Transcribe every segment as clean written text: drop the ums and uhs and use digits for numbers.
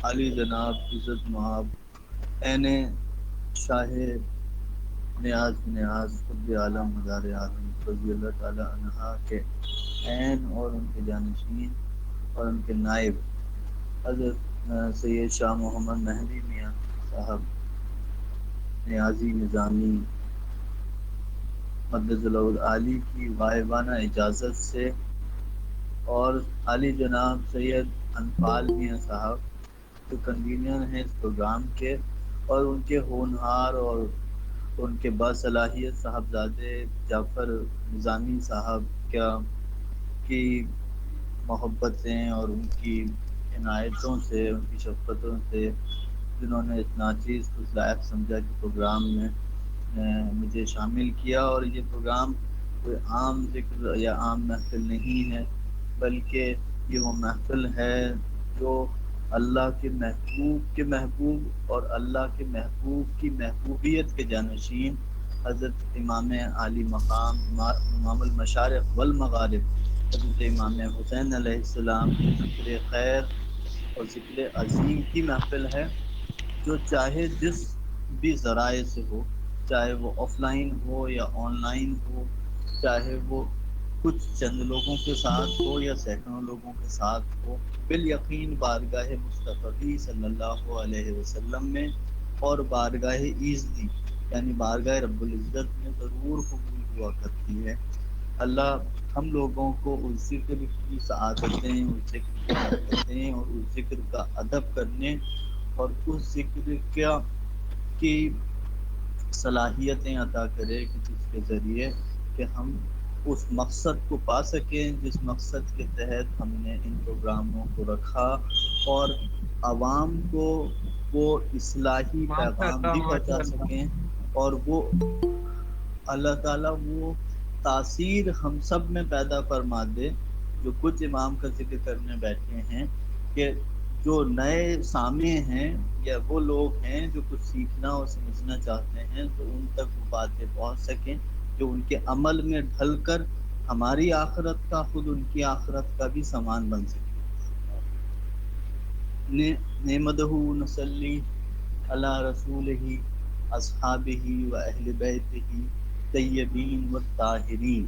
علی جناب عزت مآب عین شاہ نیاز نیاز خود عالم مدار عالم رضی اللہ تعالی عنہ کے عین اور ان کے جانشین اور ان کے نائب حضرت سید شاہ محمد مہدی میاں صاحب نیازی نظامی مدظ العالی کی غائبانہ اجازت سے، اور علی جناب سید انفال میاں صاحب جو کنوینر ہیں اس پروگرام کے، اور ان کے ہونہار اور ان کے باصلاحیت صاحبزادے جعفر نظامی صاحب کی محبتیں اور ان کی عنایتوں سے، ان کی شفقتوں سے، جنہوں نے اس ناچیز کو لائق سمجھا کہ پروگرام میں مجھے شامل کیا۔ اور یہ پروگرام کوئی عام ذکر یا عام محفل نہیں ہے، بلکہ یہ وہ محفل ہے جو اللہ کے محبوب اور اللہ کے محبوب کی محبوبیت کے جانشین حضرت امام عالی مقام امام المشارق والمغارب حضرت امام حسین علیہ السلام کے ذکر خیر اور ذکر عظیم کی محفل ہے، جو چاہے جس بھی ذرائع سے ہو، چاہے وہ آف لائن ہو یا آن لائن ہو، چاہے وہ کچھ چند لوگوں کے ساتھ ہو یا سینکڑوں لوگوں کے ساتھ ہو، بالیقین بارگاہ مصطفی صلی اللہ علیہ وسلم میں اور بارگاہ ایزدی یعنی بارگاہ رب العزت میں ضرور قبول ہوا کرتی ہے۔ اللہ ہم لوگوں کو اس ذکر کی سعادتیں، اس ذکر کی برکتیں اور اس ذکر کا ادب کرنے اور اس ذکر کی صلاحیتیں عطا کرے کہ جس کے ذریعے کہ ہم اس مقصد کو پا سکیں جس مقصد کے تحت ہم نے ان پروگراموں کو رکھا، اور عوام کو وہ اصلاحی پیغام بھی پہنچا سکیں، اور وہ اللہ تعالیٰ وہ تاثیر ہم سب میں پیدا فرما دے جو کچھ امام کا ذکر کرنے بیٹھے ہیں، کہ جو نئے سامع ہیں یا وہ لوگ ہیں جو کچھ سیکھنا اور سمجھنا چاہتے ہیں تو ان تک وہ باتیں پہنچ سکیں جو ان کے عمل میں ڈھل کر ہماری آخرت کا، خود ان کی آخرت کا بھی سامان بن سکے۔ نعمدہ نصلی علی رسولہ اصحابہ و اہل بیتہ طیبین و طاہرین۔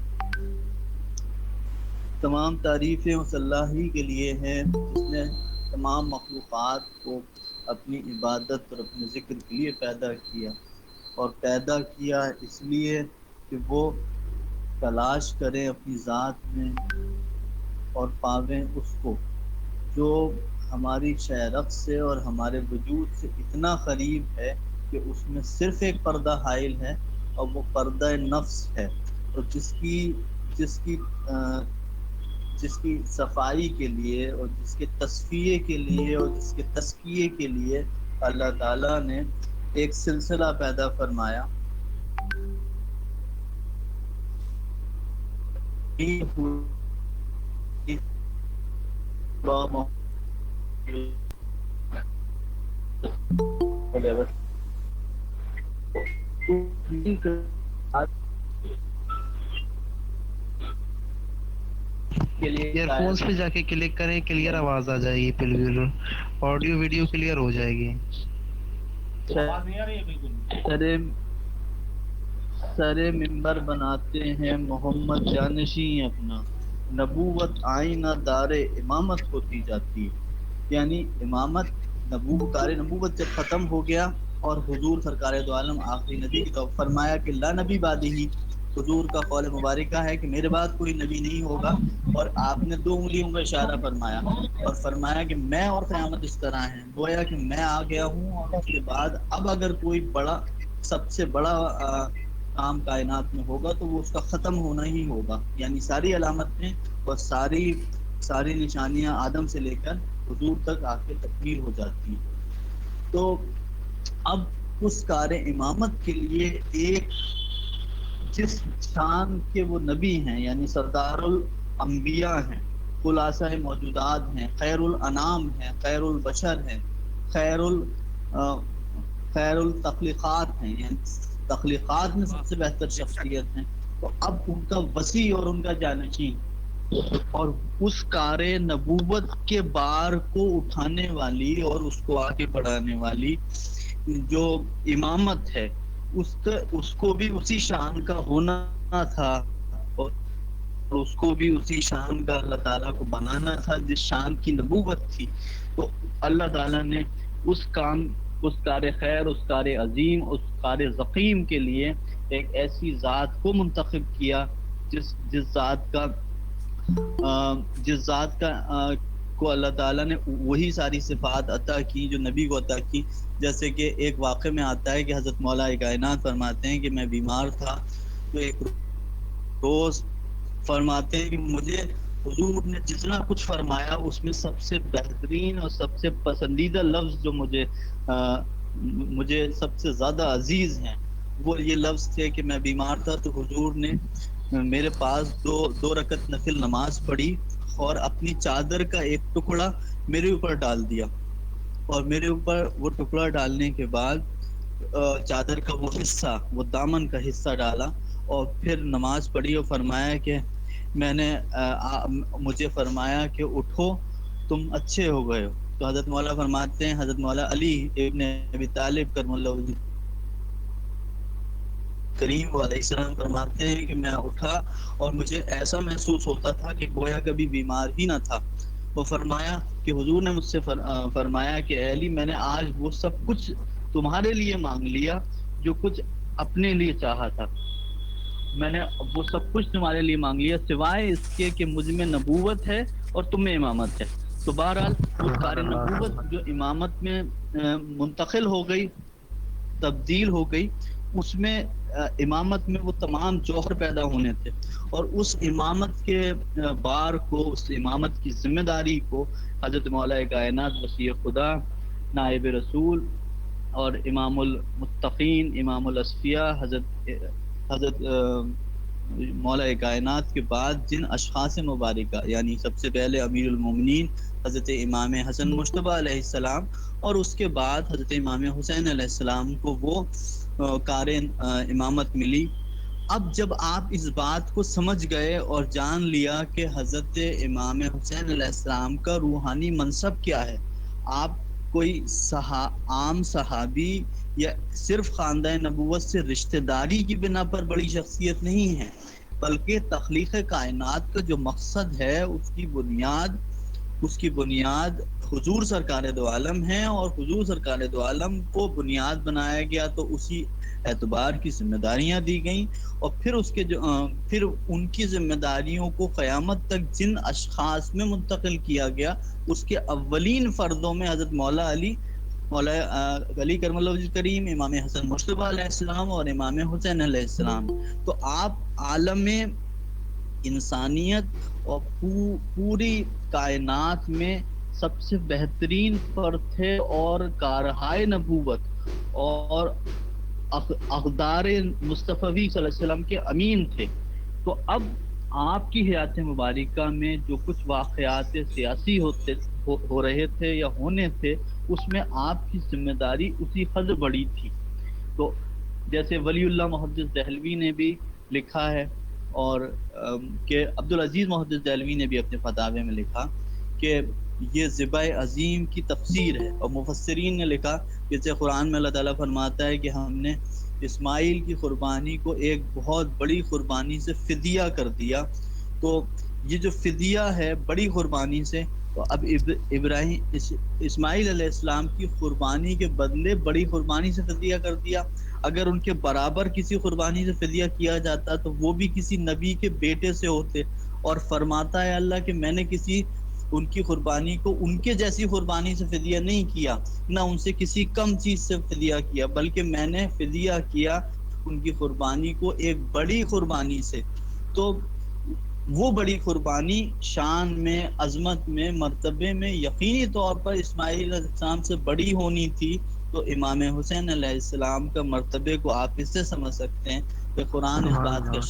تمام تعریفیں اس اللہ ہی کے لیے ہیں جس نے تمام مخلوقات کو اپنی عبادت اور اپنے ذکر کے لیے پیدا کیا، اور پیدا کیا اس لیے کہ وہ تلاش کریں اپنی ذات میں اور پاویں اس کو جو ہماری شہرت سے اور ہمارے وجود سے اتنا قریب ہے کہ اس میں صرف ایک پردہ حائل ہے، اور وہ پردہ نفس ہے، اور جس کی جس کی صفائی کے لیے اور جس کے تصفیے کے لیے اور جس کے تزکیے کے لیے اللہ تعالیٰ نے ایک سلسلہ پیدا فرمایا۔ کے لیے ایئر فونس پہ جا کے کلک کریں، کلیئر آواز آ جائے گی، بالکل آڈیو ویڈیو کلیئر ہو جائے گی۔ سر منبر بناتے ہیں محمد جانشیں اپنا، نبوت آئینہ دار امامت ہوتی جاتی ہے، یعنی امامت کار نبوت جب ختم ہو گیا اور حضور سرکار دو عالم آخری نبی کی طرف فرمایا کہ لا نبی بعد ہی، حضور کا قول مبارکہ ہے کہ میرے بعد کوئی نبی نہیں ہوگا، اور آپ نے 2 انگلیوں کا اشارہ فرمایا اور فرمایا کہ میں اور قیامت اس طرح ہیں، گویا کہ میں آ گیا ہوں، اور اس کے بعد اب اگر کوئی بڑا سب سے بڑا کام کائنات میں ہوگا تو وہ اس کا ختم ہونا ہی ہوگا، یعنی ساری علامتیں اور ساری نشانیاں آدم سے لے کر حضور تک آ کے تکمیل ہو جاتی ہیں۔ تو اب اس کار امامت کے لیے ایک جس شان کے وہ نبی ہیں، یعنی سردار الانبیاء ہیں، خلاصہ موجودات ہیں، خیر الانام ہیں، خیر البشر ہیں، خیر التخلیقات ہیں، یعنی تخلیقات میں سب سے بہتر شخصیت ہیں، تو اب ان کا وسیع اور ان کا جانشین اور اس کار نبوت کے بار کو اٹھانے والی اور اس کو آگے بڑھانے والی جو امامت ہے اس کو بھی اسی شان کا ہونا تھا، اور اس کو بھی اسی شان کا اللہ تعالیٰ کو بنانا تھا جس شان کی نبوت تھی۔ تو اللہ تعالیٰ نے اس کام، اس کار خیر، اس کار عظیم، اس کار ضخیم کے لیے ایک ایسی ذات کو منتخب کیا جس ذات کا کو اللہ تعالیٰ نے وہی ساری صفات عطا کی جو نبی کو عطا کی۔ جیسے کہ ایک واقعے میں آتا ہے کہ حضرت مولا کائنات فرماتے ہیں کہ میں بیمار تھا، تو ایک روز فرماتے ہیں کہ مجھے حضور نے جتنا کچھ فرمایا اس میں سب سے بہترین اور سب سے پسندیدہ لفظ جو مجھے سب سے زیادہ عزیز ہیں وہ یہ لفظ تھے کہ میں بیمار تھا تو حضور نے میرے پاس دو رکعت نفل نماز پڑھی اور اپنی چادر کا ایک ٹکڑا میرے اوپر ڈال دیا، اور میرے اوپر وہ ٹکڑا ڈالنے کے بعد چادر کا وہ حصہ، وہ دامن کا حصہ ڈالا، اور پھر نماز پڑھی اور فرمایا کہ میں نے مجھے فرمایا کہ اٹھو تم اچھے ہو گئے ہو۔ تو حضرت مولا فرماتے ہیں، حضرت مولا علی ابن ابی طالب کرم اللہ وجہ کریم علیہ السلام فرماتے ہیں کہ میں اٹھا اور مجھے ایسا محسوس ہوتا تھا کہ گویا کبھی بیمار ہی نہ تھا۔ وہ فرمایا کہ حضور نے مجھ سے فرمایا کہ اے علی، میں نے آج وہ سب کچھ تمہارے لیے مانگ لیا جو کچھ اپنے لیے چاہا تھا، میں نے وہ سب کچھ تمہارے لیے مانگ لیا سوائے اس کے کہ مجھ میں نبوت ہے اور تم میں امامت ہے۔ تو بہرحال اس کار نبوت جو امامت میں منتقل ہو گئی، تبدیل ہو گئی، اس میں امامت میں وہ تمام جوہر پیدا ہونے تھے، اور اس امامت کے بار کو، اس امامت کی ذمہ داری کو حضرت مولا کائنات وسیع خدا، نائب رسول اور امام المتقین، امام الاصفیاء، حضرت مولا کائنات کے بعد جن اشخاص مبارکہ، یعنی سب سے پہلے امیر المومنین حضرت امام حسن مجتبیٰ علیہ السلام، اور اس کے بعد حضرت امام حسین علیہ السلام کو وہ کار امامت ملی۔ اب جب آپ اس بات کو سمجھ گئے اور جان لیا کہ حضرت امام حسین علیہ السلام کا روحانی منصب کیا ہے، آپ کوئی عام صحابی یا صرف خاندان نبوت سے رشتہ داری کی بنا پر بڑی شخصیت نہیں ہے، بلکہ تخلیق کائنات کا جو مقصد ہے اس کی بنیاد حضور سرکار دو عالم ہے، اور حضور سرکار دو عالم کو بنیاد بنایا گیا تو اسی اعتبار کی ذمہ داریاں دی گئیں، اور پھر ان کی ذمہ داریوں کو قیامت تک جن اشخاص میں منتقل کیا گیا، اس کے اولین فردوں میں حضرت مولا علی کرم اللہ وجہ کریم، امام حسن مجتبیٰ علیہ السلام اور امام حسین علیہ السلام۔ تو آپ عالم انسانیت اور پوری کائنات میں سب سے بہترین فرد تھے، اور کارہائے نبوت اور اقدار مصطفی صلی اللہ علیہ وسلم کے امین تھے۔ تو اب آپ کی حیات مبارکہ میں جو کچھ واقعات سیاسی ہو رہے تھے یا ہونے تھے، اس میں آپ کی ذمہ داری اسی قدر بڑی تھی۔ تو جیسے ولی اللہ محدث دہلوی نے بھی لکھا ہے، اور کہ عبدالعزیز محدث دہلوی نے بھی اپنے فتاوے میں لکھا کہ یہ ذبح عظیم کی تفسیر ہے، اور مفسرین نے لکھا جیسے قرآن میں اللہ تعالیٰ فرماتا ہے کہ ہم نے اسماعیل کی قربانی کو ایک بہت بڑی قربانی سے فدیہ کر دیا۔ تو یہ جو فدیہ ہے بڑی قربانی سے، تو اب اسماعیل علیہ السلام کی قربانی کے بدلے بڑی قربانی سے فدیہ کر دیا۔ اگر ان کے برابر کسی قربانی سے فدیہ کیا جاتا تو وہ بھی کسی نبی کے بیٹے سے ہوتے، اور فرماتا ہے اللہ کہ میں نے ان کی قربانی کو ان کے جیسی قربانی سے فدیہ نہیں کیا، نہ ان سے کسی کم چیز سے فدیہ کیا، بلکہ میں نے فدیہ کیا ان کی قربانی کو ایک بڑی قربانی سے۔ تو وہ بڑی قربانی شان میں، عظمت میں، مرتبے میں یقینی طور پر اسماعیل علیہ السلام سے بڑی ہونی تھی۔ تو امام حسین علیہ السلام کا مرتبے کو آپ اس سے سمجھ سکتے ہیں کہ قرآن اس بات کا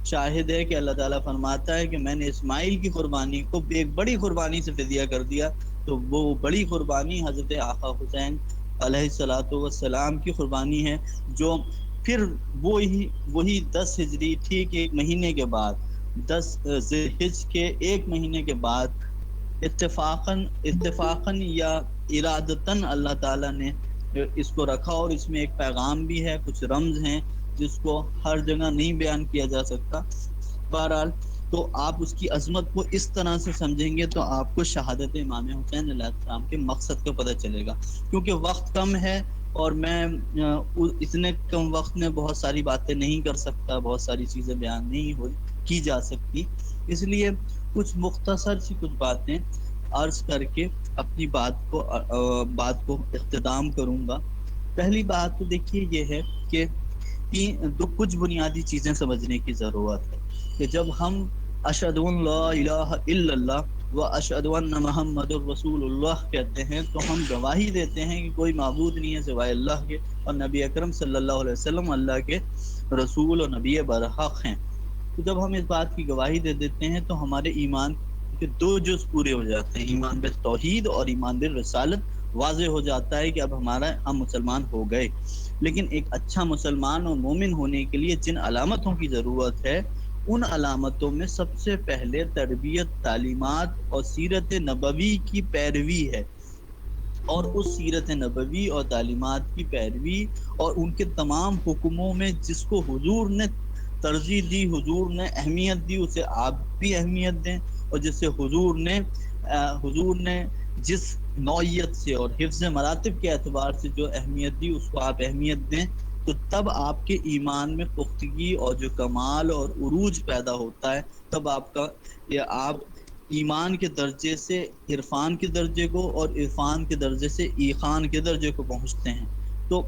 شاہد ہے کہ اللہ تعالیٰ فرماتا ہے کہ میں نے اسماعیل کی قربانی کو ایک بڑی قربانی سے فدیہ کر دیا۔ تو وہ بڑی قربانی حضرت آقا حسین علیہ الصلوۃ والسلام کی قربانی ہے، جو پھر وہی 10 ہجری ٹھیک ایک مہینے کے بعد 10 ذی الحج کے ایک مہینے کے بعد اتفاقاً یا ارادتاً اللہ تعالیٰ نے اس کو رکھا، اور اس میں ایک پیغام بھی ہے، کچھ رمز ہیں جس کو ہر جگہ نہیں بیان کیا جا سکتا۔ بہرحال تو آپ اس کی عظمت کو اس طرح سے سمجھیں گے تو آپ کو شہادت امام حسین علیہ السلام کے مقصد کا پتہ چلے گا، کیونکہ وقت کم ہے اور میں اتنے کم وقت میں بہت ساری باتیں نہیں کر سکتا، بہت ساری چیزیں بیان نہیں کی جا سکتی، اس لیے کچھ مختصر سی کچھ باتیں عرض کر کے اپنی بات کو اختتام کروں گا۔ پہلی بات تو دیکھیے یہ ہے کہ کچھ بنیادی چیزیں سمجھنے کی ضرورت ہے کہ جب ہم اشہد ان لا الہ الا اللہ و اشہد ان محمد الرسول اللہ کہتے ہیں تو ہم گواہی دیتے ہیں کہ کوئی معبود نہیں ہے سوائے اللہ کے، اور نبی اکرم صلی اللہ علیہ وسلم اللہ کے رسول اور نبی برحق ہیں۔ تو جب ہم اس بات کی گواہی دے دیتے ہیں تو ہمارے ایمان کے دو جز پورے ہو جاتے ہیں، ایمان بالتوحید اور ایمان بالرسالت۔ واضح ہو جاتا ہے کہ اب ہم مسلمان ہو گئے۔ لیکن ایک اچھا مسلمان اور مومن ہونے کے لیے جن علامتوں کی ضرورت ہے، ان علامتوں میں سب سے پہلے تربیت، تعلیمات اور سیرت نبوی کی پیروی ہے، اور اس سیرت نبوی اور تعلیمات کی پیروی اور ان کے تمام حکموں میں جس کو حضور نے ترجیح دی، حضور نے اہمیت دی، اسے آپ بھی اہمیت دیں، اور جسے حضور نے جس نوعیت سے اور حفظ مراتب کے اعتبار سے جو اہمیت دی اس کو آپ اہمیت دیں، تو تب آپ کے ایمان میں پختگی اور جو کمال اور عروج پیدا ہوتا ہے، تب آپ ایمان کے درجے سے عرفان کے درجے کو اور عرفان کے درجے سے ایقان کے درجے کو پہنچتے ہیں۔ تو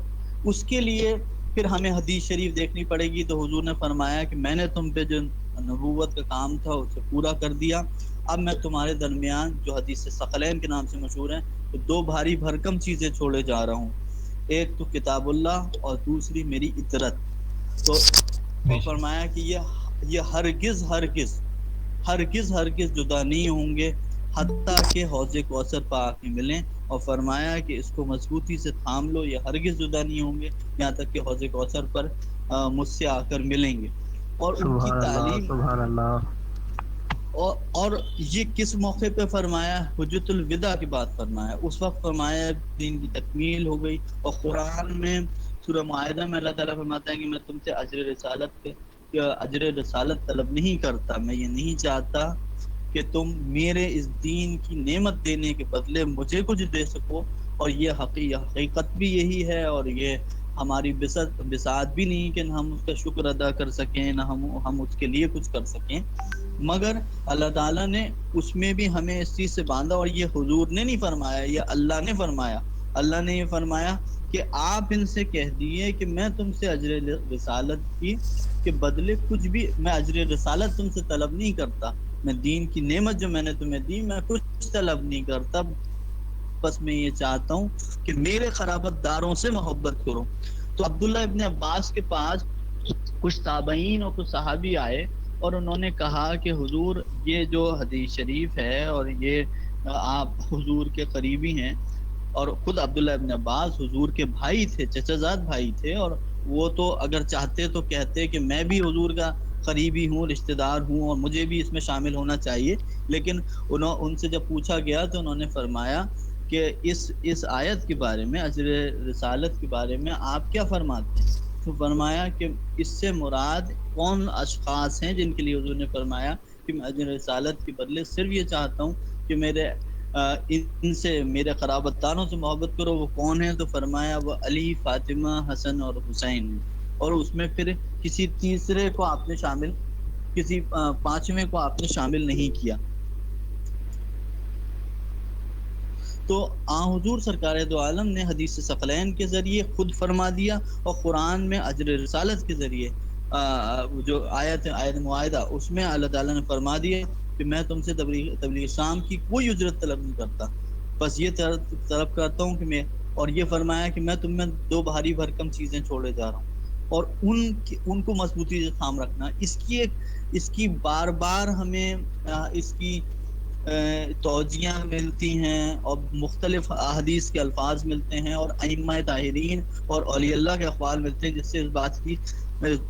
اس کے لیے پھر ہمیں حدیث شریف دیکھنی پڑے گی۔ تو حضور نے فرمایا کہ میں نے تم پہ جو نبوت کا کام تھا اسے پورا کر دیا، اب میں تمہارے درمیان جو حدیث ثقلین کے نام سے مشہور ہیں تو دو بھاری بھرکم چیزیں چھوڑے جا رہا ہوں، ایک تو کتاب اللہ اور دوسری میری اطرت۔ تو فرمایا کہ یہ ہرگز جدا نہیں ہوں گے حتیٰ کہ حوض کوثر پا کے ملیں، اور فرمایا کہ اس کو مضبوطی سے تھام لو، یہ ہرگز جدا نہیں ہوں گے یہاں تک کہ حوض کوثر پر مجھ سے آ کر ملیں گے۔ اور ان کی سبحان اللہ، تعلیم، سبحان اللہ۔ اور یہ کس موقع پہ فرمایا؟ حجۃ الوداع کی بات فرمایا، اس وقت فرمایا دین کی تکمیل ہو گئی۔ اور قرآن میں سورہ معاہدہ میں اللہ تعالیٰ فرماتا ہے کہ میں تم سے اجر رسالت طلب نہیں کرتا، میں یہ نہیں چاہتا کہ تم میرے اس دین کی نعمت دینے کے بدلے مجھے کچھ دے سکو، اور یہ حقیقت بھی یہی ہے، اور یہ ہماری بساط بھی نہیں کہ ہم اس کا شکر ادا کر سکیں، نہ ہم اس کے لیے کچھ کر سکیں، مگر اللہ تعالیٰ نے اس میں بھی ہمیں اس چیز سے باندھا۔ اور یہ حضور نے نہیں فرمایا، یہ اللہ نے فرمایا۔ اللہ نے یہ فرمایا کہ آپ ان سے کہہ دیے کہ میں تم سے اجر رسالت کے بدلے کچھ بھی، میں اجر رسالت تم سے طلب نہیں کرتا، میں دین کی نعمت جو میں نے تمہیں دی میں کچھ طلب نہیں کرتا، بس میں یہ چاہتا ہوں کہ میرے قرابت داروں سے محبت کرو۔ تو عبداللہ ابن عباس کے پاس کچھ تابعین اور کچھ صحابی آئے اور انہوں نے کہا کہ حضور یہ جو حدیث شریف ہے اور یہ آپ حضور کے قریبی ہیں، اور خود عبداللہ ابن عباس حضور کے بھائی تھے، چچا زاد بھائی تھے، اور وہ تو اگر چاہتے تو کہتے کہ میں بھی حضور کا قریبی ہوں، رشتہ دار ہوں، اور مجھے بھی اس میں شامل ہونا چاہیے، لیکن ان سے جب پوچھا گیا تو انہوں نے فرمایا کہ اس آیت کے بارے میں، اجر رسالت کے بارے میں آپ کیا فرماتے ہیں؟ تو فرمایا کہ اس سے مراد کون اشخاص ہیں جن کے لیے حضور نے فرمایا کہ میں اجر رسالت کے بدلے صرف یہ چاہتا ہوں کہ ان سے میرے قرابت داروں سے محبت کرو۔ وہ کون ہیں؟ تو فرمایا وہ علی، فاطمہ، حسن اور حسین ہیں، اور اس میں پھر کسی تیسرے کو آپ نے شامل، کسی پانچویں کو آپ نے شامل نہیں کیا۔ تو حضور سرکار دو عالم نے حدیث ثقلین کے ذریعے خود فرما دیا، اور قرآن میں اجر رسالت کے ذریعے جو آیت معاہدہ اس میں اللہ تعالیٰ نے فرما دیا کہ میں تم سے تبلیغ اسلام کی کوئی اجرت طلب نہیں کرتا، بس یہ طلب کرتا ہوں کہ میں، اور یہ فرمایا کہ میں تم میں دو بھاری بھرکم چیزیں چھوڑے جا رہا ہوں، اور ان کو مضبوطی سے تھام رکھنا۔ اس کی بار بار ہمیں اس کی توجیہ ملتی ہیں اور مختلف احادیث کے الفاظ ملتے ہیں اور ائمہ طاہرین اور اولیاء اللہ کے اقوال ملتے ہیں، جس سے اس بات کی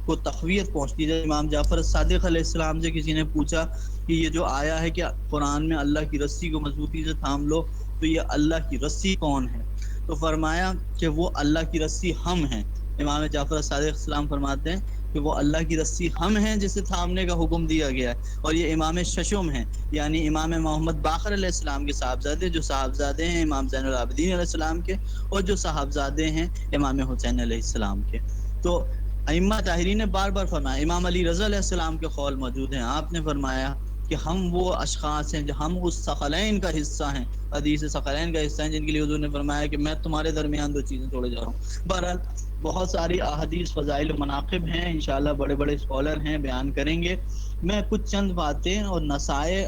کو تقویت پہنچتی ہے. امام جعفر صادق علیہ السلام سے کسی نے پوچھا کہ یہ جو آیا ہے کہ قرآن میں اللہ کی رسی کو مضبوطی سے تھام لو، تو یہ اللہ کی رسی کون ہے؟ تو فرمایا کہ وہ اللہ کی رسی ہم ہیں. امام جعفر صادق السلام فرماتے ہیں کہ وہ اللہ کی رسی ہم ہیں جسے تھامنے کا حکم دیا گیا ہے. اور یہ امام ششم ہیں، یعنی امام محمد باقر علیہ السلام کے صاحبزادے، جو صاحبزادے ہیں امام زین العابدین علیہ السلام کے، اور جو صاحبزادے ہیں امام حسین علیہ السلام کے. تو ائمہ طاہرین نے بار بار فرمایا. امام علی رضا علیہ السلام کے قول موجود ہیں، آپ نے فرمایا کہ ہم وہ اشخاص ہیں جو ہم اس ثقلین کا حصہ ہیں، حدیث ثقلین کا حصہ ہیں، جن کے لیے حضور نے فرمایا کہ میں تمہارے درمیان دو چیزیں چھوڑے جا رہا ہوں. بہرحال بہت ساری احادیث، فضائل و مناقب ہیں، انشاءاللہ بڑے بڑے اسکالر ہیں، بیان کریں گے. میں کچھ چند باتیں اور نصائح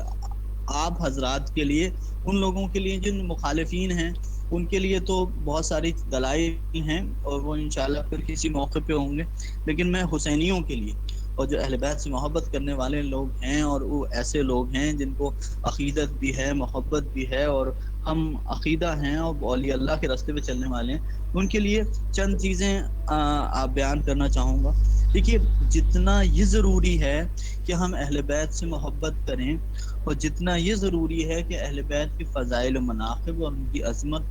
آپ حضرات کے لیے، ان لوگوں کے لیے جن مخالفین ہیں ان کے لیے تو بہت ساری دلائل ہیں اور وہ انشاءاللہ پھر کسی موقع پہ ہوں گے، لیکن میں حسینیوں کے لیے اور جو اہل بیت سے محبت کرنے والے لوگ ہیں، اور وہ ایسے لوگ ہیں جن کو عقیدت بھی ہے، محبت بھی ہے، اور ہم عقیدہ ہیں اور اولیاء اللہ کے راستے پہ چلنے والے ہیں، ان کے لیے چند چیزیں آپ بیان کرنا چاہوں گا. دیکھیے، جتنا یہ ضروری ہے کہ ہم اہل بیت سے محبت کریں، اور جتنا یہ ضروری ہے کہ اہل بیت کی فضائل و مناقب اور ان کی عظمت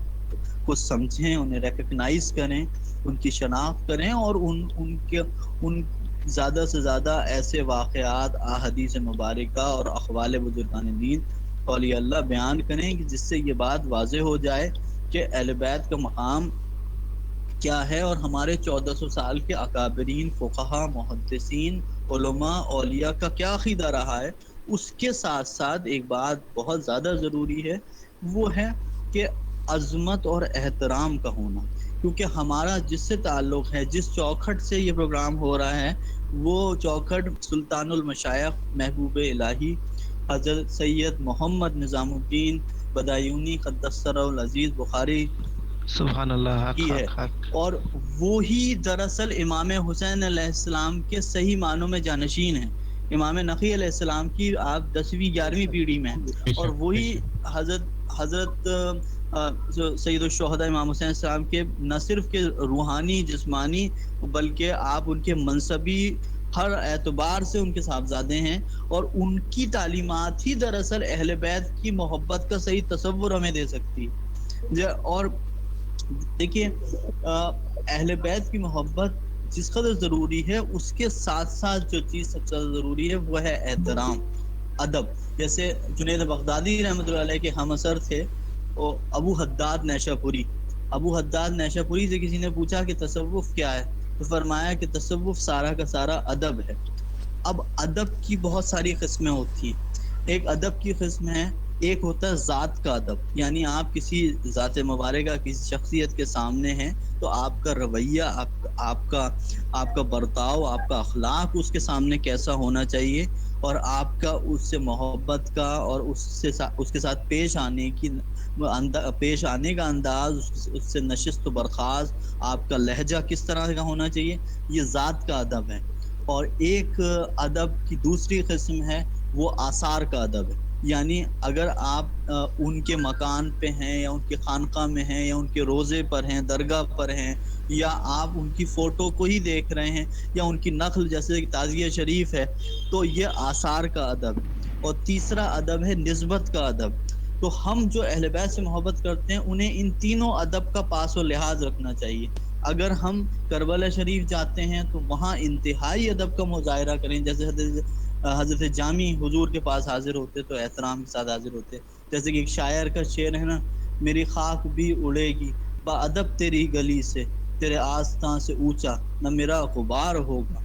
کو سمجھیں، انہیں ریکگنائز کریں، ان کی شناخت کریں، اور ان زیادہ سے زیادہ ایسے واقعات، احادیث مبارکہ اور اقوال بزرگان دین اولیاء اللہ بیان کریں کہ جس سے یہ بات واضح ہو جائے کہ اہل بیت کا مقام کیا ہے، اور ہمارے 1400 سال کے اکابرین، فقہا، محدثین، علماء، اولیاء کا کیا عقیدہ رہا ہے. اس کے ساتھ ساتھ ایک بات بہت زیادہ ضروری ہے، وہ ہے کہ عظمت اور احترام کا ہونا. کیونکہ ہمارا جس سے تعلق ہے، جس چوکھٹ سے یہ پروگرام ہو رہا ہے، وہ چوکھٹ سلطان المشائخ محبوب الہی حضرت سید محمد نظام الدین بدایونی قدس سرہ العزیز بخاری سبحان اللہ، حق کی ہے. حق حق. اور وہی دراصل امام حسین علیہ السلام کے صحیح معنوں میں جانشین ہیں. امام نقی علیہ السلام کی آپ 10ویں 11ویں پیڑھی میں ہیں، اور وہی حضرت سید الشہداء امام حسین السلام کے نہ صرف کے روحانی جسمانی بلکہ آپ ان کے منصبی ہر اعتبار سے ان کے صاحبزادے ہیں، اور ان کی تعلیمات ہی دراصل اہل بیت کی محبت کا صحیح تصور ہمیں دے سکتی ہے. اور دیکھیے، اہل بیت کی محبت جس قدر ضروری ہے، اس کے ساتھ ساتھ جو چیز سب سے زیادہ ضروری ہے وہ ہے احترام، ادب. جیسے جنید بغدادی رحمۃ اللہ علیہ کے ہم اثر تھے ابو حداد نیشا پوری. ابو حداد نیشا پوری سے کسی نے پوچھا کہ تصوف کیا ہے، تو فرمایا کہ تصوف سارا کا سارا ادب ہے. اب ادب کی بہت ساری قسمیں ہوتی ہیں. ایک ادب کی قسم ہے، ایک ہوتا ہے ذات کا ادب، یعنی آپ کسی ذات مبارکہ، کسی شخصیت کے سامنے ہیں تو آپ کا رویہ، آپ کا برتاؤ، آپ کا اخلاق اس کے سامنے کیسا ہونا چاہیے، اور آپ کا اس سے محبت کا اور اس کے ساتھ پیش آنے کا انداز، اس سے نشست و برخاست، آپ کا لہجہ کس طرح کا ہونا چاہیے، یہ ذات کا ادب ہے. اور ایک ادب کی دوسری قسم ہے، وہ آثار کا ادب ہے. یعنی اگر آپ ان کے مکان پہ ہیں، یا ان کے خانقاہ میں ہیں، یا ان کے روضے پر ہیں، درگاہ پر ہیں، یا آپ ان کی فوٹو کو ہی دیکھ رہے ہیں، یا ان کی نقل جیسے کہ تعزیہ شریف ہے، تو یہ آثار کا ادب. اور تیسرا ادب ہے نسبت کا ادب. تو ہم جو اہل بیت سے محبت کرتے ہیں، انہیں ان تینوں ادب کا پاس و لحاظ رکھنا چاہیے. اگر ہم کربلا شریف جاتے ہیں تو وہاں انتہائی ادب کا مظاہرہ کریں، جیسے حضرت جامی حضور کے پاس حاضر ہوتے تو احترام کے ساتھ حاضر ہوتے. جیسے کہ ایک شاعر کا شعر ہے نا، میری خاک بھی اڑے گی با ادب تیری گلی سے، تیرے آستاں سے اونچا نہ میرا غبار ہوگا.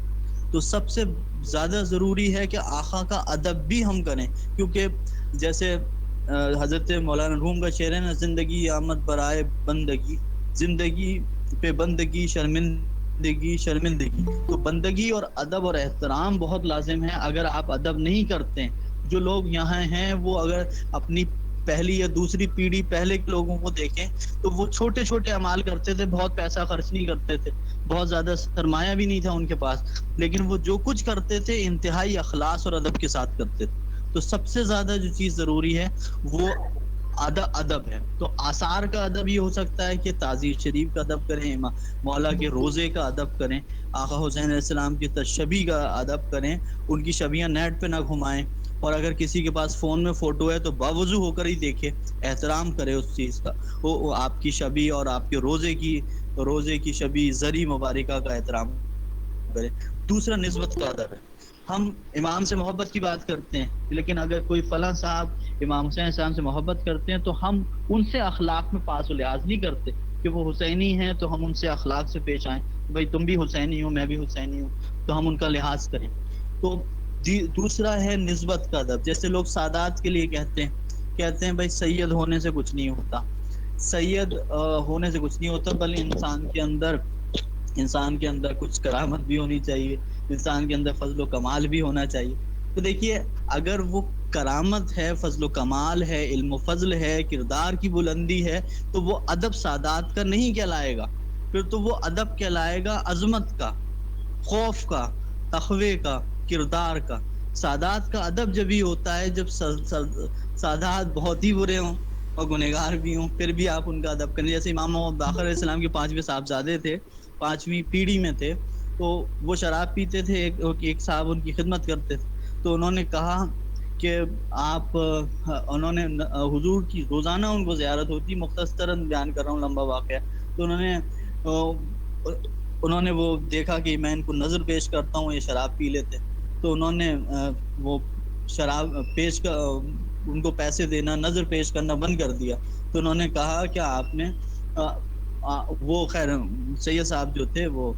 تو سب سے زیادہ ضروری ہے کہ آقا کا ادب بھی ہم کریں، کیونکہ جیسے حضرت مولانا روم کا شعر ہے نا، زندگی آمد برائے بندگی، زندگی پہ بندگی شرمندگی، تو بندگی اور ادب اور احترام بہت لازم ہے. اگر آپ ادب نہیں کرتے، جو لوگ یہاں ہیں وہ اگر اپنی پہلی یا دوسری پیڑھی پہلے کے لوگوں کو دیکھیں تو وہ چھوٹے چھوٹے اعمال کرتے تھے، بہت پیسہ خرچ نہیں کرتے تھے، بہت زیادہ سرمایہ بھی نہیں تھا ان کے پاس، لیکن وہ جو کچھ کرتے تھے انتہائی اخلاص اور ادب کے ساتھ کرتے تھے. تو سب سے زیادہ جو چیز ضروری ہے وہ ادب ہے. تو آثار کا ادب یہ ہو سکتا ہے کہ تعزیہ شریف کا ادب کریں، مولا کے روزے کا ادب کریں، آقا حسین علیہ السلام کی تشبیہ کا ادب کریں، ان کی شبیہ نیٹ پہ نہ گھمائیں، اور اگر کسی کے پاس فون میں فوٹو ہے تو باوضو ہو کر ہی دیکھے، احترام کرے اس چیز کا، وہ آپ کی شبیہ اور آپ کے روزے کی شبیہ زری مبارکہ کا احترام کرے. دوسرا نسبت کا ادب ہے. ہم امام سے محبت کی بات کرتے ہیں، لیکن اگر کوئی فلاں صاحب امام حسین صاحب سے محبت کرتے ہیں تو ہم ان سے اخلاق میں پاس و لحاظ نہیں کرتے کہ وہ حسینی ہیں تو ہم ان سے اخلاق سے پیش آئیں، بھائی تم بھی حسینی ہو میں بھی حسینی ہوں تو ہم ان کا لحاظ کریں. تو دوسرا ہے نسبت کا ادب. جیسے لوگ سادات کے لیے کہتے ہیں بھائی سید ہونے سے کچھ نہیں ہوتا، سید ہونے سے کچھ نہیں ہوتا، بلکہ انسان کے اندر کچھ کرامت بھی ہونی چاہیے، انسان کے اندر فضل و کمال بھی ہونا چاہیے. تو دیکھیے اگر وہ کرامت ہے، فضل و کمال ہے، علم و فضل ہے، کردار کی بلندی ہے، تو وہ ادب سادات کا نہیں کہلائے گا، پھر تو وہ ادب کہلائے گا عظمت کا، خوف کا، تقوی کا، کردار کا. سادات کا ادب جب ہی ہوتا ہے جب سادات بہت ہی برے ہوں اور گنہگار بھی ہوں، پھر بھی آپ ان کا ادب کریں. جیسے امام محمد باقر علیہ السلام کے 5ویں صاحبزادے تھے، 5ویں پیڑھی میں تھے، تو وہ شراب پیتے تھے، ایک صاحب ان کی خدمت کرتے تھے، تو انہوں نے کہا کہ انہوں نے حضور کی روزانہ ان کو زیارت ہوتی، مختصراً بیان کر رہا ہوں لمبا واقعہ. تو انہوں نے وہ دیکھا کہ میں ان کو نظر پیش کرتا ہوں یہ شراب پی لیتے، تو انہوں نے وہ شراب ان کو پیسے دینا، نظر پیش کرنا بند کر دیا. تو انہوں نے کہا کہ آپ نے وہ خیر سید صاحب جو تھے وہ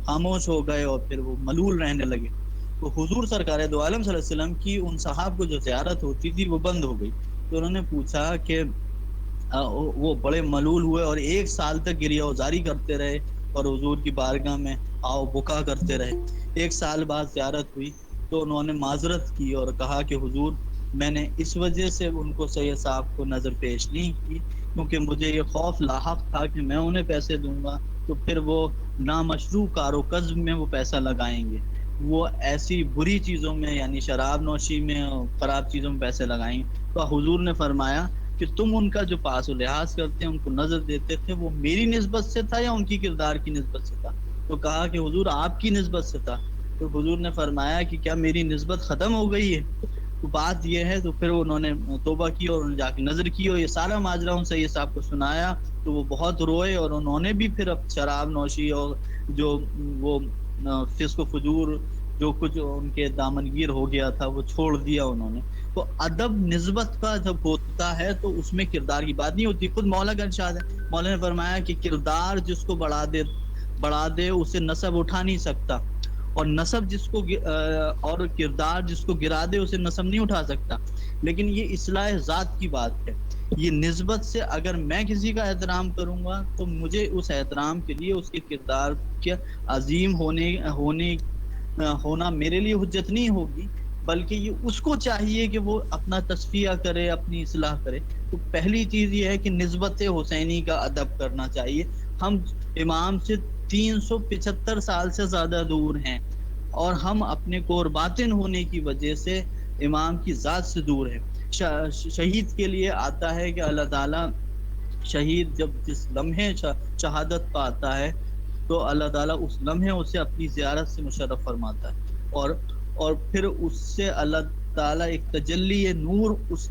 خاموش ہو گئے اور پھر وہ ملول رہنے لگے. تو حضور سرکار دو عالم صلی اللہ علیہ وسلم کی ان صحاب کو جو زیارت ہوتی تھی وہ بند ہو گئی. تو انہوں نے پوچھا کہ وہ بڑے ملول ہوئے اور 1 سال تک گریہ وزاری کرتے رہے اور حضور کی بارگاہ میں آؤ بکا کرتے رہے. 1 سال بعد زیارت ہوئی تو انہوں نے معذرت کی اور کہا کہ حضور میں نے اس وجہ سے ان کو سید صاحب کو نظر پیش نہیں کی کیونکہ مجھے یہ خوف لاحق تھا کہ میں انہیں پیسے دوں گا تو پھر وہ نامشروع کار و کسب میں وہ پیسہ لگائیں گے، وہ ایسی بری چیزوں میں یعنی شراب نوشی میں خراب چیزوں میں پیسے لگائیں گے. تو حضور نے فرمایا کہ تم ان کا جو پاس و لحاظ کرتے ہیں، ان کو نظر دیتے تھے، وہ میری نسبت سے تھا یا ان کی کردار کی نسبت سے تھا؟ تو کہا کہ حضور آپ کی نسبت سے تھا. تو حضور نے فرمایا کہ کیا میری نسبت ختم ہو گئی ہے؟ تو بات یہ ہے. تو پھر انہوں نے توبہ کی اور انہوں نے جا کے نظر کی اور یہ سارا ماجرا ان سید صاحب کو سنایا تو وہ بہت روئے اور انہوں نے بھی پھر اب شراب نوشی اور جو وہ فسق و فجور جو کچھ ان کے دامنگیر ہو گیا تھا وہ چھوڑ دیا انہوں نے. تو ادب نسبت کا جب ہوتا ہے تو اس میں کردار کی بات نہیں ہوتی. خود مولا کا ارشاد ہے، مولا نے فرمایا کہ کردار جس کو بڑھا دے اسے نسب اٹھا نہیں سکتا، اور نسب جس کو اور کردار جس کو گرا دے اسے نسب نہیں اٹھا سکتا. لیکن یہ اصلاح ذات کی بات ہے. یہ نسبت سے اگر میں کسی کا احترام کروں گا تو مجھے اس احترام کے لیے اس کے کردار کے عظیم ہونا میرے لیے حجت نہیں ہوگی، بلکہ یہ اس کو چاہیے کہ وہ اپنا تصفیہ کرے، اپنی اصلاح کرے. تو پہلی چیز یہ ہے کہ نسبت حسینی کا ادب کرنا چاہیے. ہم امام سے 375 سال سے زیادہ دور ہیں اور ہم اپنے کور باطن ہونے کی وجہ سے امام کی ذات سے دور ہیں. شہید کے لیے آتا ہے کہ اللہ تعالیٰ شہید جب جس لمحے شہادت پاتا ہے تو اللہ تعالیٰ اس لمحے اسے اپنی زیارت سے مشرف فرماتا ہے اور پھر اس سے اللہ تعالیٰ ایک تجلی نور اس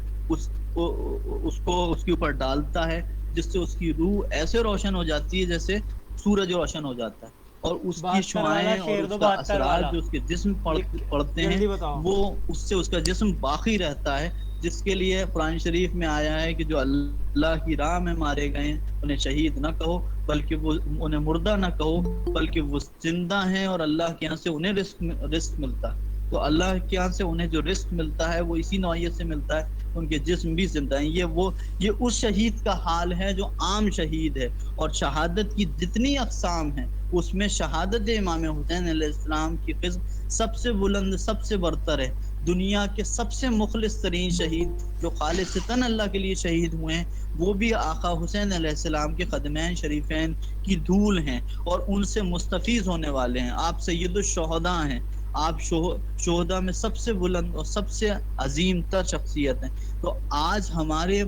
کے اوپر ڈالتا ہے جس سے اس کی روح ایسے روشن ہو جاتی ہے جیسے سورج روشن ہو جاتا ہے، اور اس کی 72 والا شعاعیں اور شیر اس دو، کا 72 والا اثرات جو اس کے جسم پڑتے ہیں جلدی بتاؤ. وہ اس سے اس کا جسم باقی رہتا ہے، جس کے لیے قرآن شریف میں آیا ہے کہ جو اللہ کی راہ میں مارے گئے انہیں شہید نہ کہو بلکہ وہ انہیں مردہ نہ کہو بلکہ وہ زندہ ہیں اور اللہ کے یہاں سے انہیں رزق ملتا ہے. تو اللہ کے یہاں سے انہیں جو رزق ملتا ہے وہ اسی نوعیت سے ملتا ہے، ان کے جسم بھی زندہ ہیں. یہ اس شہید کا حال ہے جو عام شہید ہے. اور شہادت کی جتنی اقسام ہیں اس میں شہادت امام حسین علیہ السلام کی قسم سب سے بلند، سب سے برتر ہے. دنیا کے سب سے مخلص ترین شہید جو خالصتاً اللہ کے لیے شہید ہوئے ہیں وہ بھی آقا حسین علیہ السلام کے قدمین شریفین کی دھول ہیں اور ان سے مستفیض ہونے والے ہیں. آپ سید الشہداء ہیں، آپ شہداء میں سب سے بلند اور سب سے عظیم تر شخصیت ہیں. تو آج ہمارے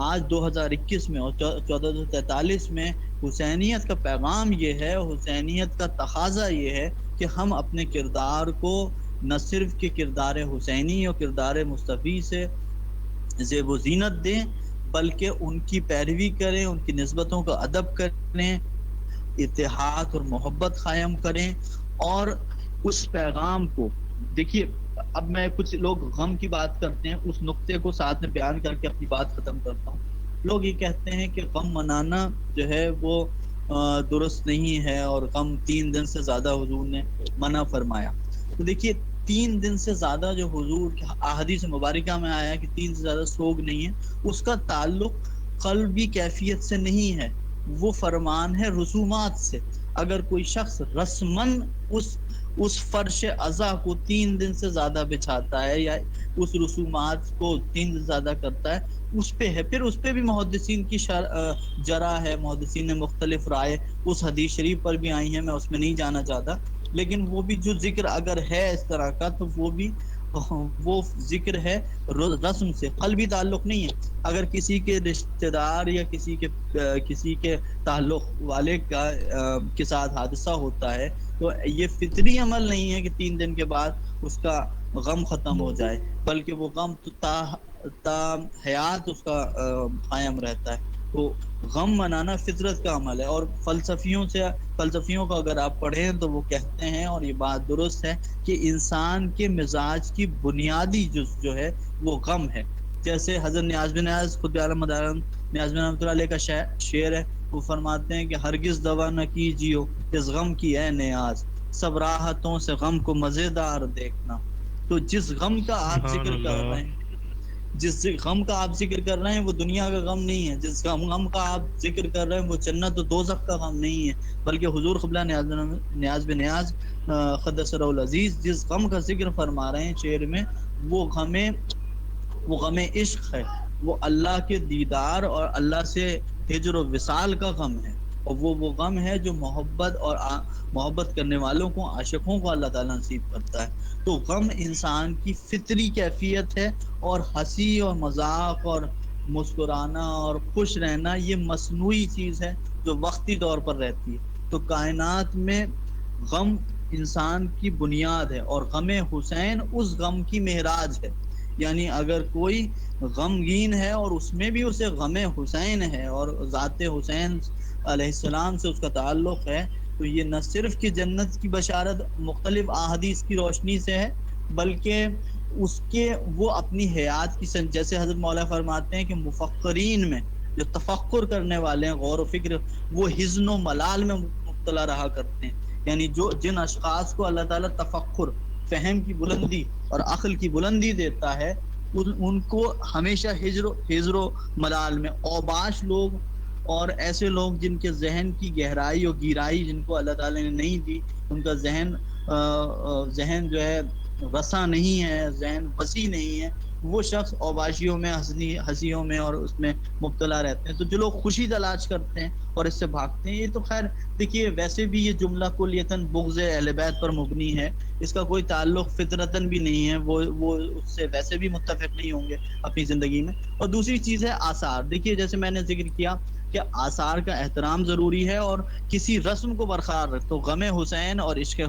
آج 2021 میں اور 1443 میں حسینیت کا پیغام یہ ہے، حسینیت کا تقاضا یہ ہے کہ ہم اپنے کردار کو نہ صرف کہ کردار حسینی اور کردار مصطفی سے زیب و زینت دیں، بلکہ ان کی پیروی کریں، ان کی نسبتوں کا ادب کریں، اتحاد اور محبت قائم کریں، اور اس پیغام کو دیکھیے. اب میں کچھ لوگ غم کی بات کرتے ہیں، اس نقطے کو ساتھ میں بیان کر کے اپنی بات ختم کرتا ہوں. لوگ یہ کہتے ہیں کہ غم منانا جو ہے وہ درست نہیں ہے، اور غم 3 دن سے زیادہ حضور نے منع فرمایا. تو دیکھیے 3 دن سے زیادہ جو حضور کے احادیث مبارکہ میں آیا کہ 3 سے زیادہ سوگ نہیں ہے، اس کا تعلق قلبی کیفیت سے نہیں ہے، وہ فرمان ہے رسومات سے. اگر کوئی شخص رسمن اس فرش عزا کو 3 دن سے زیادہ بچھاتا ہے یا اس رسومات کو 3 دن سے زیادہ کرتا ہے، اس پہ ہے. پھر اس پہ بھی محدثین کی جرح ہے، محدثین نے مختلف رائے اس حدیث شریف پر بھی آئی ہیں، میں اس میں نہیں جانا چاہتا. لیکن وہ بھی جو ذکر اگر ہے اس طرح کا، تو وہ ذکر ہے رسم سے، قلبی تعلق نہیں ہے. اگر کسی کے رشتہ دار یا کسی کے تعلق والے کے ساتھ حادثہ ہوتا ہے، تو یہ فطری عمل نہیں ہے کہ 3 دن کے بعد اس کا غم ختم ہو جائے، بلکہ وہ غم تا حیات اس کا قائم رہتا ہے. تو غم منانا فطرت کا عمل ہے. اور فلسفیوں کو اگر آپ پڑھیں تو وہ کہتے ہیں، اور یہ بات درست ہے، کہ انسان کے مزاج کی بنیادی جز جو ہے وہ غم ہے. جیسے حضرت نیاز بن نیاز خود عالم مدارم نیاز بن رحمۃ اللہ علیہ کا شعر ہے، وہ فرماتے ہیں کہ ہرگز دوا نہ کیجیو اس غم کی اے نیاز، سب راحتوں سے غم کو مزیدار دیکھنا. تو جس غم کا آپ ذکر کر رہے ہیں وہ دنیا کا غم نہیں ہے. جس غم کا آپ ذکر کر رہے ہیں وہ جنت و دوزخ کا غم نہیں ہے، بلکہ حضور قبلہ نیاز بن نیاز قدس سرہ العزیز جس غم کا ذکر فرما رہے ہیں شعر میں، وہ غم عشق ہے، وہ اللہ کے دیدار اور اللہ سے ہجر و وصال کا غم ہے. اور وہ غم ہے جو محبت کرنے والوں کو، عاشقوں کو اللہ تعالیٰ نصیب کرتا ہے. تو غم انسان کی فطری کیفیت ہے، اور ہنسی اور مذاق اور مسکرانا اور خوش رہنا یہ مصنوعی چیز ہے جو وقتی طور پر رہتی ہے. تو کائنات میں غم انسان کی بنیاد ہے، اور غم حسین اس غم کی معراج ہے. یعنی اگر کوئی غمگین ہے اور اس میں بھی اسے غم حسین ہے اور ذات حسین علیہ السلام سے اس کا تعلق ہے، تو یہ نہ صرف کہ جنت کی بشارت مختلف احادیث کی روشنی سے ہے، بلکہ اس کے وہ اپنی حیات کی جیسے حضرت مولا فرماتے ہیں کہ مفکرین میں جو تفکر کرنے والے ہیں، غور و فکر، وہ حزن و ملال میں مبتلا رہا کرتے ہیں. یعنی جن اشخاص کو اللہ تعالیٰ تفکر، فہم کی بلندی اور عقل کی بلندی دیتا ہے، ان کو ہمیشہ ہجر و ملال میں. اوباش لوگ اور ایسے لوگ جن کے ذہن کی گہرائی اور گیرائی جن کو اللہ تعالیٰ نے نہیں دی، ان کا ذہن جو ہے رسا نہیں ہے، ذہن وسیع نہیں ہے، وہ شخص اوباشیوں میں، ہنسیوں میں اور اس میں مبتلا رہتے ہیں. تو جو لوگ خوشی تلاش کرتے ہیں اور اس سے بھاگتے ہیں، یہ تو خیر دیکھیے ویسے بھی یہ جملہ کلیتاً بغض اہل بیت پر مبنی ہے، اس کا کوئی تعلق فطرتاً بھی نہیں ہے، وہ اس سے ویسے بھی متفق نہیں ہوں گے اپنی زندگی میں. اور دوسری چیز ہے آثار. دیکھیے جیسے میں نے ذکر کیا کہ آثار کا احترام ضروری ہے اور کسی رسم کو برقرار رکھ. تو غم حسین اور عشق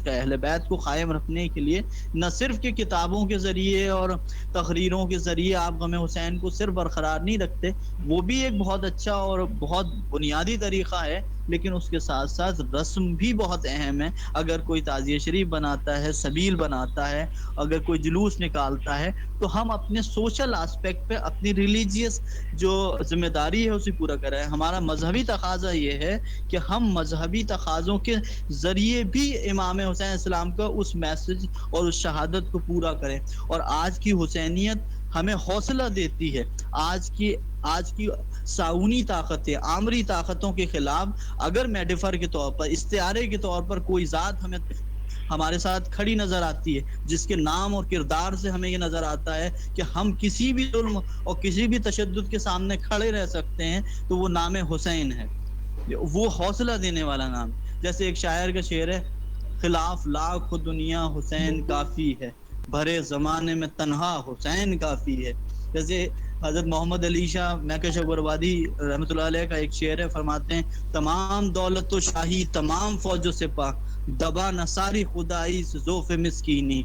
اہل بیت کو قائم رکھنے کے لیے نہ صرف کہ کتابوں کے ذریعے اور تقریروں کے ذریعے آپ غم حسین کو صرف برقرار نہیں رکھتے، وہ بھی ایک بہت اچھا اور بہت بنیادی طریقہ ہے، لیکن اس کے ساتھ ساتھ رسم بھی بہت اہم ہے. اگر کوئی تعزیہ شریف بناتا ہے، سبیل بناتا ہے، اگر کوئی جلوس نکالتا ہے، تو ہم اپنے سوشل اسپیکٹ پہ اپنی ریلیجیس جو ذمہ داری ہے اسے پورا کریں. ہمارا مذہبی تقاضا یہ ہے کہ ہم مذہبی تقاضوں کے ذریعے بھی امام حسین السلام کا اس میسج اور اس شہادت کو پورا کریں. اور آج کی حسینیت ہمیں حوصلہ دیتی ہے. آج کی ساؤنی طاقتیں، آمری طاقتوں کے خلاف اگر میڈیفر کے طور پر، استعارے کے طور پر کوئی ذات ہمارے ساتھ کھڑی نظر آتی ہے، جس کے نام اور کردار سے ہمیں یہ نظر آتا ہے کہ ہم کسی بھی ظلم اور کسی بھی تشدد کے سامنے کھڑے رہ سکتے ہیں، تو وہ نام حسین ہے. وہ حوصلہ دینے والا نام. جیسے ایک شاعر کا شعر ہے، خلاف لاکھ دنیا حسین کافی ہے، بھرے زمانے میں تنہا حسین کافی ہے. جیسے حضرت محمد علی شاہ میکش بربادی رحمۃ اللہ علیہ کا ایک شعر ہے، فرماتے ہیں تمام دولت و شاہی تمام فوج و سپاہ دبا نصاری خدائی ذوف مسکینی